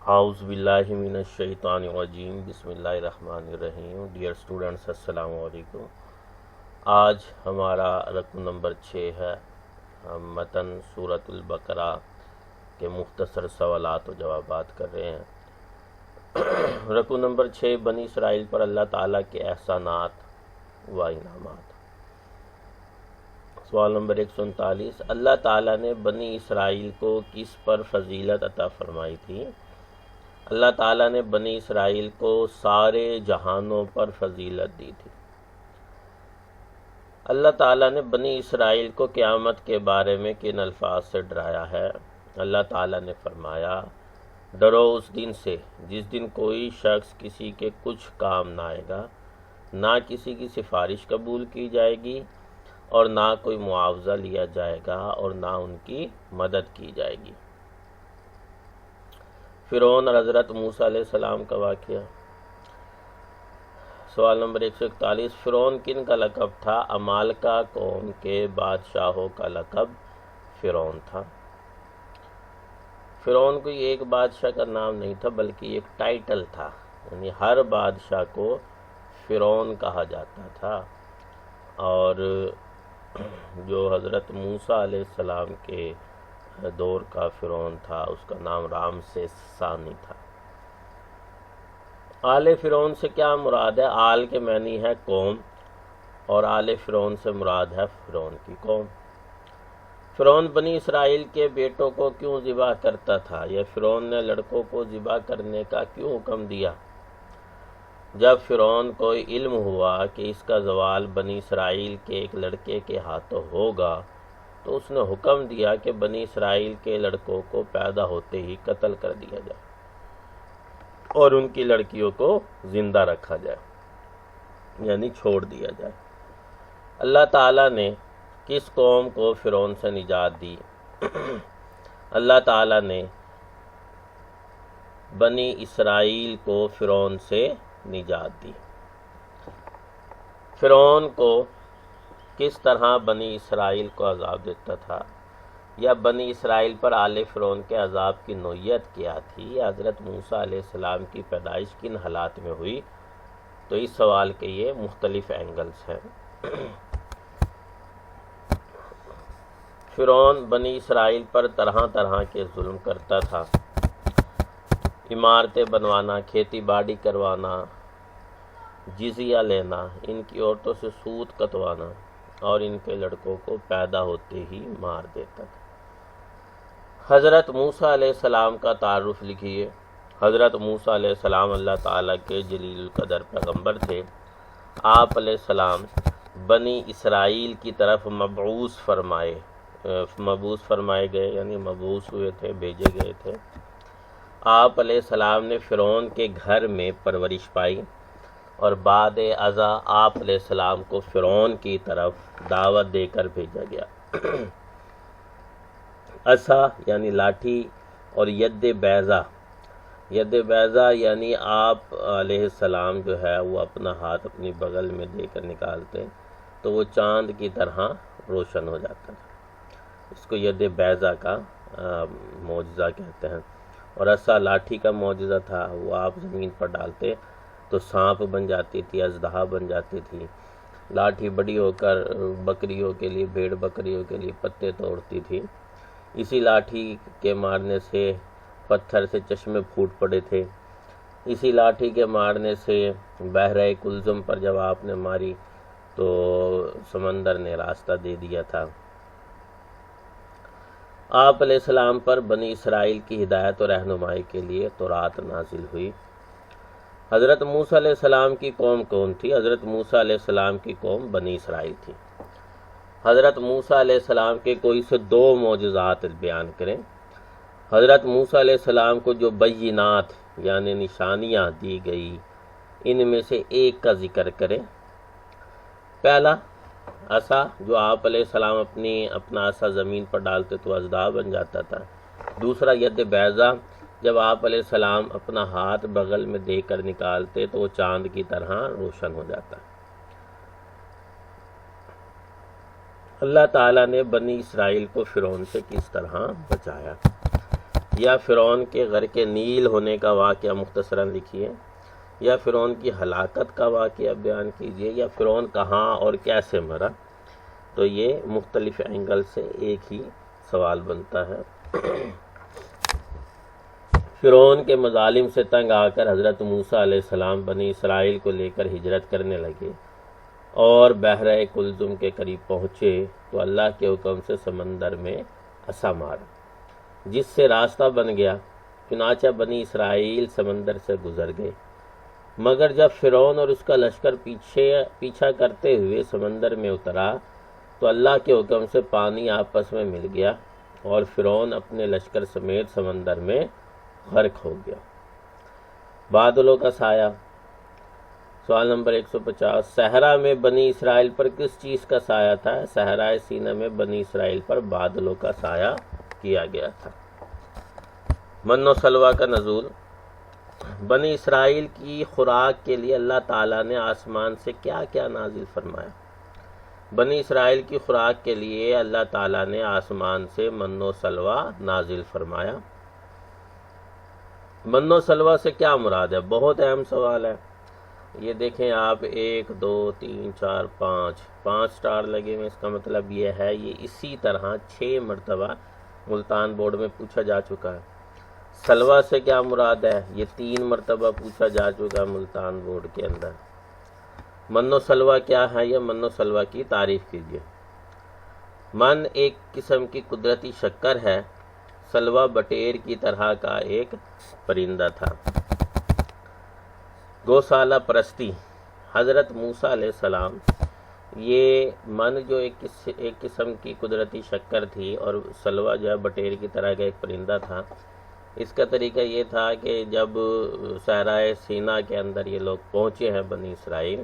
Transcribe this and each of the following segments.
اعوذ باللہ من الشیطان الرجیم، بسم اللہ الرحمن الرحیم۔ ڈیئر اسٹوڈنٹس، السلام علیکم۔ آج ہمارا رقم نمبر 6 ہے۔ ہم متن سورۃ البقرہ کے مختصر سوالات و جوابات کر رہے ہیں۔ رقم نمبر 6، بنی اسرائیل پر اللہ تعالیٰ کے احسانات و انعامات۔ سوال نمبر 139، اللہ تعالیٰ نے بنی اسرائیل کو کس پر فضیلت عطا فرمائی تھی؟ اللہ تعالیٰ نے بنی اسرائیل کو سارے جہانوں پر فضیلت دی تھی۔ اللہ تعالیٰ نے بنی اسرائیل کو قیامت کے بارے میں کن الفاظ سے ڈرایا ہے؟ اللہ تعالیٰ نے فرمایا، ڈرو اس دن سے جس دن کوئی شخص کسی کے کچھ کام نہ آئے گا، نہ کسی کی سفارش قبول کی جائے گی اور نہ کوئی معاوضہ لیا جائے گا اور نہ ان کی مدد کی جائے گی۔ فرعون اور حضرت موسیٰ علیہ السلام کا واقعہ۔ سوال نمبر 141، فرعون کن کا لقب تھا؟ عمالقہ قوم کے بادشاہوں کا لقب فرعون تھا۔ فرعون کوئی ایک بادشاہ کا نام نہیں تھا بلکہ ایک ٹائٹل تھا، یعنی ہر بادشاہ کو فرعون کہا جاتا تھا۔ اور جو حضرت موسیٰ علیہ السلام کے دور کا فرعون تھا اس کا نام رامسیس ثانی تھا۔ آل فرعون سے کیا مراد ہے؟ آل کے معنی ہے قوم، اور آل فرعون سے مراد ہے فرعون کی قوم۔ فرعون بنی اسرائیل کے بیٹوں کو کیوں ذبح کرتا تھا؟ یا فرعون نے لڑکوں کو ذبح کرنے کا کیوں حکم دیا؟ جب فرعون کو علم ہوا کہ اس کا زوال بنی اسرائیل کے ایک لڑکے کے ہاتھوں ہوگا تو اس نے حکم دیا کہ بنی اسرائیل کے لڑکوں کو پیدا ہوتے ہی قتل کر دیا جائے اور ان کی لڑکیوں کو زندہ رکھا جائے، یعنی چھوڑ دیا جائے۔ اللہ تعالیٰ نے کس قوم کو فرعون سے نجات دی؟ اللہ تعالیٰ نے بنی اسرائیل کو فرعون سے نجات دی۔ فرعون کو کس طرح بنی اسرائیل کو عذاب دیتا تھا؟ یا بنی اسرائیل پر آل فرعون کے عذاب کی نوعیت کیا تھی؟ حضرت موسیٰ علیہ السلام کی پیدائش کن حالات میں ہوئی؟ تو اس سوال کے یہ مختلف اینگلز ہیں۔ فرعون بنی اسرائیل پر طرح طرح کے ظلم کرتا تھا، عمارتیں بنوانا، کھیتی باڑی کروانا، جزیہ لینا، ان کی عورتوں سے سود کٹوانا اور ان کے لڑکوں کو پیدا ہوتے ہی مار دیتا تھا۔ حضرت موسیٰ علیہ السلام کا تعارف لکھیے۔ حضرت موسیٰ علیہ السلام اللہ تعالیٰ کے جلیل القدر پیغمبر تھے۔ آپ علیہ السلام بنی اسرائیل کی طرف مبعوث فرمائے گئے، یعنی مبعوث ہوئے تھے، بھیجے گئے تھے۔ آپ علیہ السلام نے فرعون کے گھر میں پرورش پائی اور بعد ازاں آپ علیہ السلام کو فرعون کی طرف دعوت دے کر بھیجا گیا۔ عصا یعنی لاٹھی اور ید بیضا یعنی آپ علیہ السلام جو ہے وہ اپنا ہاتھ اپنی بغل میں دے کر نکالتے تو وہ چاند کی طرح روشن ہو جاتا تھا۔ اس کو ید بیضا کا معجزہ کہتے ہیں۔ اور عصا لاٹھی کا معجزہ تھا، وہ آپ زمین پر ڈالتے تو سانپ بن جاتی تھی، اژدہا بن جاتی تھی۔ لاٹھی بڑی ہو کر بکریوں کے لیے، بھیڑ بکریوں کے لیے پتے توڑتی تھی۔ اسی لاٹھی کے مارنے سے پتھر سے چشمے پھوٹ پڑے تھے۔ اسی لاٹھی کے مارنے سے بحرہ کلزم پر جب آپ نے ماری تو سمندر نے راستہ دے دیا تھا۔ آپ علیہ السلام پر بنی اسرائیل کی ہدایت و رہنمائی کے لیے تورات نازل ہوئی۔ حضرت موسیٰ علیہ السلام کی قوم کون تھی؟ حضرت موسیٰ علیہ السلام کی قوم بنی اسرائیل تھی۔ حضرت موسیٰ علیہ السلام کے کوئی سے 2 معجزات بیان کریں۔ حضرت موسیٰ علیہ السلام کو جو بینات یعنی نشانیاں دی گئی، ان میں سے ایک کا ذکر کریں۔ پہلا عصا، جو آپ علیہ السلام اپنا عصا زمین پر ڈالتے تو اژدہا بن جاتا تھا۔ دوسرا ید بیضا، جب آپ علیہ السلام اپنا ہاتھ بغل میں دے کر نکالتے تو وہ چاند کی طرح روشن ہو جاتا۔ اللہ تعالیٰ نے بنی اسرائیل کو فرعون سے کس طرح بچایا؟ یا فرعون کے غرق نیل ہونے کا واقعہ مختصراً لکھیے، یا فرعون کی ہلاکت کا واقعہ بیان کیجیے، یا فرعون کہاں اور کیسے مرا۔ تو یہ مختلف اینگل سے ایک ہی سوال بنتا ہے۔ فرعون کے مظالم سے تنگ آ کر حضرت موسیٰ علیہ السلام بنی اسرائیل کو لے کر ہجرت کرنے لگے اور بحرہ کلزم کے قریب پہنچے تو اللہ کے حکم سے سمندر میں عصا مارا، جس سے راستہ بن گیا۔ چنانچہ بنی اسرائیل سمندر سے گزر گئے، مگر جب فرعون اور اس کا لشکر پیچھا کرتے ہوئے سمندر میں اترا تو اللہ کے حکم سے پانی آپس میں مل گیا اور فرعون اپنے لشکر سمیت سمندر میں غرق ہو گیا۔ بادلوں کا سایہ۔ سوال نمبر 150، صحرا میں بنی اسرائیل پر کس چیز کا سایہ تھا؟ صحرائے سینا میں بنی اسرائیل پر بادلوں کا سایہ کیا گیا تھا۔ من و سلویٰ کا نزول۔ بنی اسرائیل کی خوراک کے لیے اللہ تعالیٰ نے آسمان سے کیا کیا نازل فرمایا؟ بنی اسرائیل کی خوراک کے لیے اللہ تعالیٰ نے آسمان سے من و سلویٰ نازل فرمایا۔ من و سلویٰ سے کیا مراد ہے؟ بہت اہم سوال ہے۔ یہ دیکھیں آپ 1 2 3 4 5 سٹار لگے ہوئے، اس کا مطلب یہ ہے یہ اسی طرح 6 مرتبہ ملتان بورڈ میں پوچھا جا چکا ہے۔ سلویٰ سے کیا مراد ہے؟ یہ 3 مرتبہ پوچھا جا چکا ملتان بورڈ کے اندر۔ من و سلویٰ کیا ہے؟ یہ من و سلویٰ کی تعریف کیجیے۔ من ایک قسم کی قدرتی شکر ہے، سلویٰ بٹیر کی طرح کا ایک پرندہ تھا۔ گوسالہ پرستی۔ حضرت موسیٰ علیہ السلام، یہ من جو ایک قسم کی قدرتی شکر تھی اور سلویٰ جو ہے بٹیر کی طرح کا ایک پرندہ تھا، اس کا طریقہ یہ تھا کہ جب صحرائے سینا کے اندر یہ لوگ پہنچے ہیں بنی اسرائیل،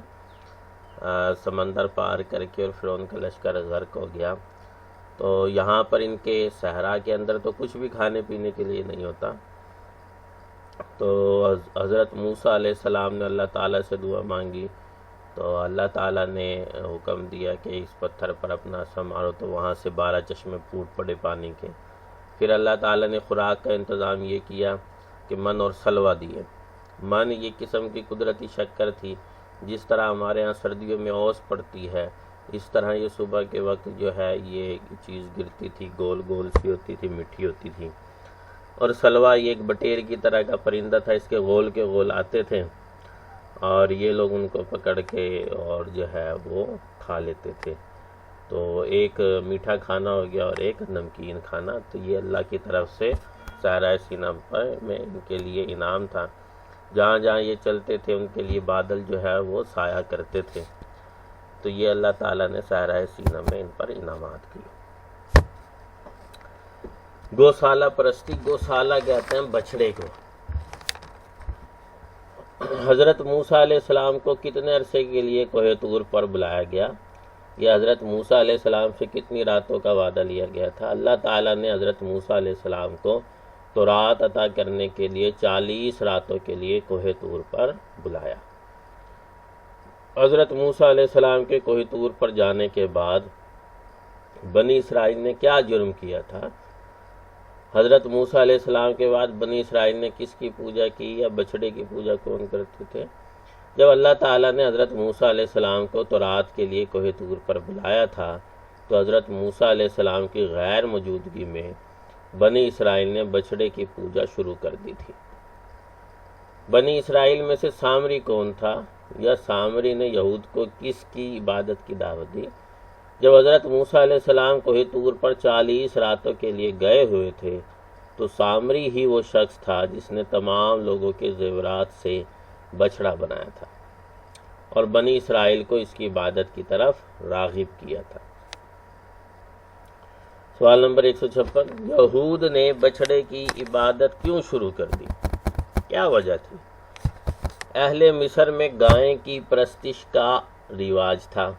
سمندر پار کر کے، اور فرعون کا لشکر غرق ہو گیا، تو یہاں پر ان کے صحرا کے اندر تو کچھ بھی کھانے پینے کے لیے نہیں ہوتا، تو حضرت موسیٰ علیہ السلام نے اللہ تعالیٰ سے دعا مانگی، تو اللہ تعالیٰ نے حکم دیا کہ اس پتھر پر اپنا عصا مارو، تو وہاں سے 12 چشمے پھوٹ پڑے پانی کے۔ پھر اللہ تعالیٰ نے خوراک کا انتظام یہ کیا کہ من اور سلویٰ دیے۔ من یہ قسم کی قدرتی شکر تھی، جس طرح ہمارے ہاں سردیوں میں اوس پڑتی ہے، اس طرح یہ صبح کے وقت جو ہے یہ چیز گرتی تھی، گول گول سی ہوتی تھی، میٹھی ہوتی تھی۔ اور سلویٰ یہ ایک بٹیر کی طرح کا پرندہ تھا، اس کے غول آتے تھے اور یہ لوگ ان کو پکڑ کے اور جو ہے وہ کھا لیتے تھے۔ تو ایک میٹھا کھانا ہو گیا اور ایک نمکین کھانا، تو یہ اللہ کی طرف سے صحرائے سینا پر میں ان کے لیے انعام تھا۔ جہاں جہاں یہ چلتے تھے ان کے لیے بادل جو ہے وہ سایہ کرتے تھے، تو یہ اللہ تعالیٰ نے صحرائے سینا میں ان پر انعامات کیے۔ گوسالہ پرستی۔ گوسالہ کہتے ہیں بچھڑے کو۔ حضرت موسیٰ علیہ السلام کو کتنے عرصے کے لیے کوہ طور پر بلایا گیا؟ یہ حضرت موسیٰ علیہ السلام سے کتنی راتوں کا وعدہ لیا گیا تھا؟ اللہ تعالیٰ نے حضرت موسیٰ علیہ السلام کو تورات عطا کرنے کے لیے 40 راتوں کے لیے کوہ طور پر بلایا۔ حضرت موسیٰ علیہ السلام کے کوہ طور پر جانے کے بعد بنی اسرائیل نے کیا جرم کیا تھا؟ حضرت موسیٰ علیہ السلام کے بعد بنی اسرائیل نے کس کی پوجا کی، یا بچھڑے کی پوجا کون کرتے تھے؟ جب اللہ تعالیٰ نے حضرت موسیٰ علیہ السلام کو تورات کے لیے کوہ طور پر بلایا تھا تو حضرت موسیٰ علیہ السلام کی غیر موجودگی میں بنی اسرائیل نے بچھڑے کی پوجا شروع کر دی تھی۔ بنی اسرائیل میں سے سامری کون تھا، یا سامری نے یہود کو کس کی عبادت کی دعوت دی؟ جب حضرت موسیٰ علیہ السلام کوہ طور پر 40 راتوں کے لیے گئے ہوئے تھے تو سامری ہی وہ شخص تھا جس نے تمام لوگوں کے زیورات سے بچھڑا بنایا تھا اور بنی اسرائیل کو اس کی عبادت کی طرف راغب کیا تھا۔ سوال نمبر 156، یہود نے بچھڑے کی عبادت کیوں شروع کر دی؟ کیا وجہ تھی؟ اہل مصر میں گائے کی پرستش کا رواج تھا۔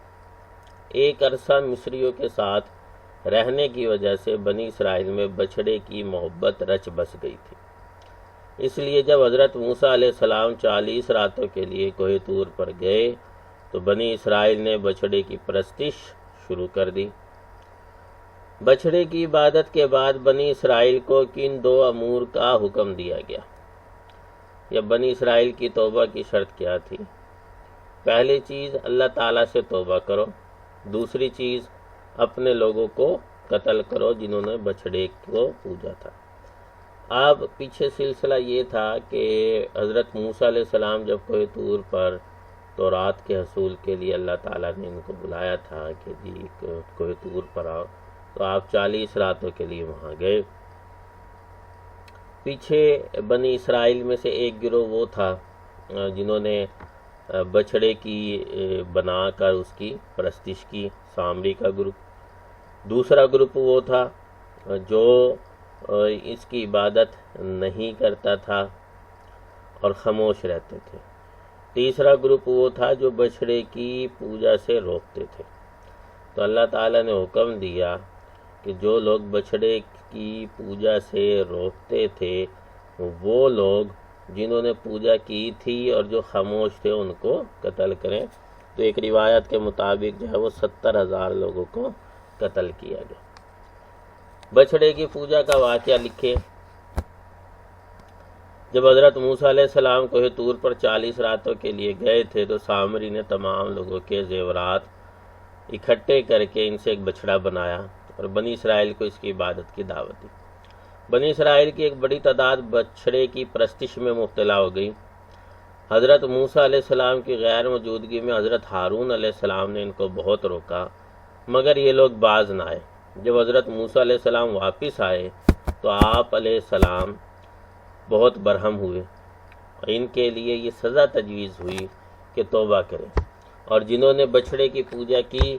ایک عرصہ مصریوں کے ساتھ رہنے کی وجہ سے بنی اسرائیل میں بچھڑے کی محبت رچ بس گئی تھی، اس لیے جب حضرت موسیٰ علیہ السلام 40 راتوں کے لیے کوہ طور پر گئے تو بنی اسرائیل نے بچھڑے کی پرستش شروع کر دی۔ بچھڑے کی عبادت کے بعد بنی اسرائیل کو کن دو امور کا حکم دیا گیا؟ یا بنی اسرائیل کی توبہ کی شرط کیا تھی؟ پہلی چیز اللہ تعالیٰ سے توبہ کرو، دوسری چیز اپنے لوگوں کو قتل کرو جنہوں نے بچھڑے کو پوجا تھا۔ اب پیچھے سلسلہ یہ تھا کہ حضرت موسیٰ علیہ السلام جب کوہ طور پر تورات کے حصول کے لیے اللہ تعالیٰ نے ان کو بلایا تھا کہ جی کوہ طور پر آؤ، تو آپ 40 راتوں کے لیے وہاں گئے۔ پیچھے بنی اسرائیل میں سے ایک گروہ وہ تھا جنہوں نے بچھڑے کی بنا کر اس کی پرستش کی، سامری کا گروپ۔ دوسرا گروپ وہ تھا جو اس کی عبادت نہیں کرتا تھا اور خاموش رہتے تھے۔ تیسرا گروپ وہ تھا جو بچھڑے کی پوجا سے روکتے تھے۔ تو اللہ تعالیٰ نے حکم دیا کہ جو لوگ بچھڑے کی پوجا سے روکتے تھے وہ لوگ جنہوں نے پوجا کی تھی اور جو خاموش تھے ان کو قتل کریں۔ تو ایک روایت کے مطابق جو ہے وہ 70,000 لوگوں کو قتل کیا گیا۔ بچھڑے کی پوجا کا واقعہ لکھے۔ جب حضرت موسیٰ علیہ السلام کوہ طور پر 40 راتوں کے لیے گئے تھے تو سامری نے تمام لوگوں کے زیورات اکٹھے کر کے ان سے ایک بچھڑا بنایا اور بنی اسرائیل کو اس کی عبادت کی دعوت دی۔ بنی اسرائیل کی ایک بڑی تعداد بچھڑے کی پرستش میں مبتلا ہو گئی۔ حضرت موسیٰ علیہ السلام کی غیر موجودگی میں حضرت ہارون علیہ السلام نے ان کو بہت روکا، مگر یہ لوگ باز نہ آئے۔ جب حضرت موسیٰ علیہ السلام واپس آئے تو آپ علیہ السلام بہت برہم ہوئے اور ان کے لیے یہ سزا تجویز ہوئی کہ توبہ کریں، اور جنہوں نے بچھڑے کی پوجا کی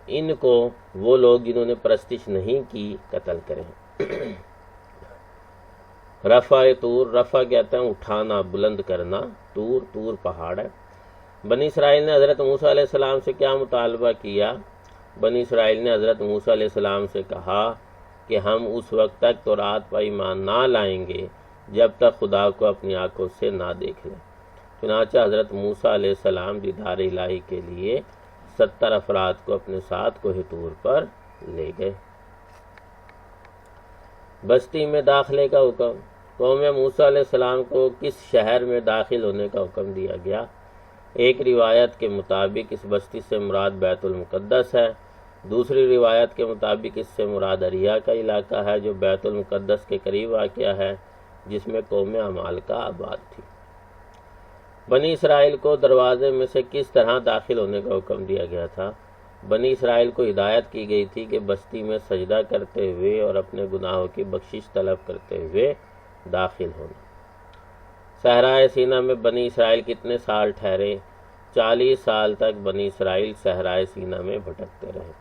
ان کو وہ لوگ جنہوں نے پرستش نہیں کی قتل کریں۔ رفع طور، رفع کہتے ہیں اٹھانا، بلند کرنا، طور پہاڑ ہے۔ بنی اسرائیل نے حضرت موسیٰ علیہ السلام سے کیا مطالبہ کیا؟ بنی اسرائیل نے حضرت موسیٰ علیہ السلام سے کہا کہ ہم اس وقت تک تورات پر ایمان نہ لائیں گے جب تک خدا کو اپنی آنکھوں سے نہ دیکھ لیں۔ چنانچہ حضرت موسیٰ علیہ السلام دیدار الہی کے لیے 70 افراد کو اپنے ساتھ کوہ طور پر لے گئے۔ بستی میں داخلے کا حکم۔ قوم موسیٰ علیہ السلام کو کس شہر میں داخل ہونے کا حکم دیا گیا؟ ایک روایت کے مطابق اس بستی سے مراد بیت المقدس ہے، دوسری روایت کے مطابق اس سے مراد اریا کا علاقہ ہے جو بیت المقدس کے قریب واقع ہے، جس میں قوم عمالقہ آباد تھی۔ بنی اسرائیل کو دروازے میں سے کس طرح داخل ہونے کا حکم دیا گیا تھا؟ بنی اسرائیل کو ہدایت کی گئی تھی کہ بستی میں سجدہ کرتے ہوئے اور اپنے گناہوں کی بخشش طلب کرتے ہوئے داخل ہونا۔ صحرائے سینا میں بنی اسرائیل کتنے سال ٹھہرے؟ 40 سال تک بنی اسرائیل صحرائے سینا میں بھٹکتے رہے۔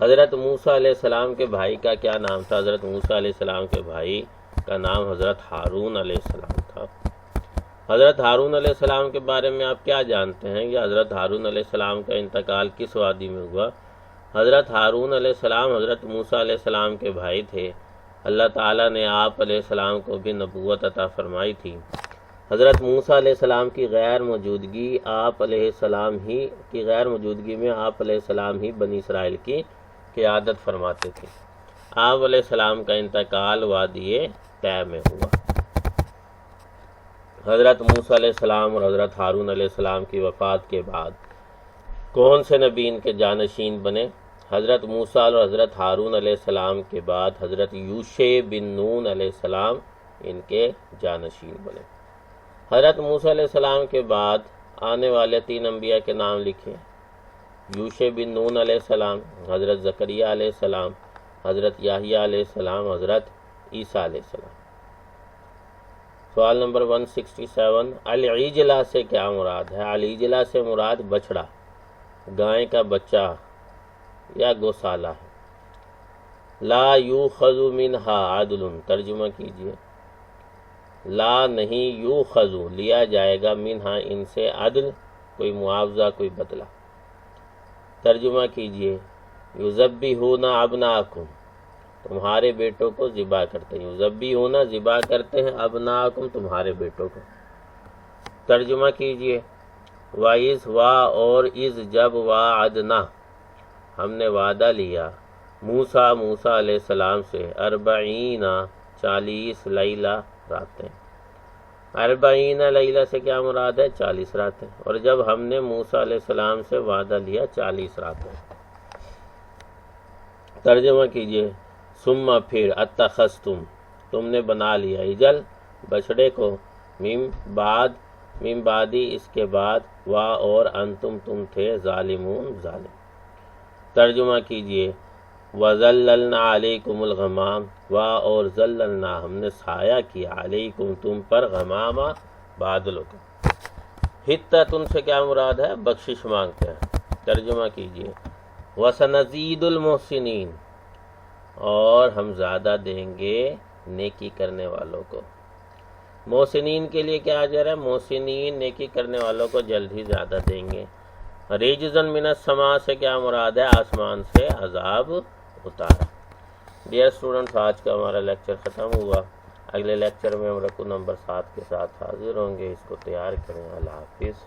حضرت موسیٰ علیہ السلام کے بھائی کا کیا نام تھا؟ حضرت موسیٰ علیہ السلام کے بھائی کا نام حضرت ہارون علیہ السلام تھا۔ حضرت ہارون علیہ السلام کے بارے میں آپ کیا جانتے ہیں؟ یا حضرت ہارون علیہ السلام کا انتقال کس وادی میں ہوا؟ حضرت ہارون علیہ السلام حضرت موسیٰ علیہ السلام کے بھائی تھے۔ اللہ تعالیٰ نے آپ علیہ السلام کو بھی نبوت عطا فرمائی تھی۔ حضرت موسیٰ علیہ السلام کی غیر موجودگی میں آپ علیہ السلام ہی بنی اسرائیل کی قیادت فرماتے تھے۔ آپ علیہ السلام کا انتقال وادی طے میں ہوا۔ حضرت موسیٰ علیہ السلام اور حضرت ہارون علیہ السلام کی وفات کے بعد کون سے نبی ان کے جانشین بنے؟ حضرت موسیٰ اور حضرت ہارون علیہ السلام کے بعد حضرت یوشع بن نون علیہ السلام ان کے جانشین بنے۔ حضرت موسیٰ علیہ السلام کے بعد آنے والے 3 انبیاء کے نام لکھیں۔ یوشع بن نون علیہ السلام، حضرت زکریا علیہ السلام، حضرت یحییٰ علیہ السلام، حضرت عیسیٰ علیہ السلام۔ سوال نمبر 167، العجلہ سے کیا مراد ہے؟ العجلہ سے مراد بچڑا، گائے کا بچہ یا گوسالہ ہے۔ لا یوخذ منہا عدل، ترجمہ کیجئے۔ لا نہیں، یوخذ لیا جائے گا، منہا ان سے، عدل کوئی معاوضہ، کوئی بدلہ۔ ترجمہ کیجئے، یذبحون ابناءکم، تمہارے بیٹوں کو ذبح کرتے ہیں۔ یذبحون ذبح کرتے ہیں، ابناءکم تمہارے بیٹوں کو۔ ترجمہ کیجئے، وَإِذْ اور اذ جب وعدنا ہم نے وعدہ لیا، موسیٰ علیہ السلام سے 40 لیلہ راتیں۔ 40 لیلہ سے کیا مراد ہے؟ 40 راتیں۔ اور جب ہم نے موسیٰ علیہ السلام سے وعدہ لیا 40 راتیں۔ ترجمہ کیجئے، ثم پھر اتخذتم تم نے بنا لیا اجل بچڑے کو، من بعدی اس کے بعد، اور انتم تم تھے ظالمون ظالم۔ ترجمہ کیجئے، وَظَلَّلْنَا عَلَيْكُمُ الْغَمَامَ، اور ظللنا ہم نے سایہ کیا، علیکم تم پر، غمامہ بادلوں کا۔ حتت ان سے کیا مراد ہے؟ بخشش مانگتے ہیں۔ ترجمہ کیجئے، وَسَنَزِيدُ الْمُحْسِنِينَ، اور ہم زیادہ دیں گے نیکی کرنے والوں کو۔ محسنین کے لیے کیا اجر ہے؟ محسنین نیکی کرنے والوں کو جلد ہی زیادہ دیں گے۔ رجزا من السماء سے کیا مراد ہے؟ آسمان سے عذاب اتارا۔ ڈیئر اسٹوڈنٹس، آج کا ہمارا لیکچر ختم ہوا۔ اگلے لیکچر میں ہم رقم نمبر 7 کے ساتھ حاضر ہوں گے، اس کو تیار کریں۔ اللہ حافظ۔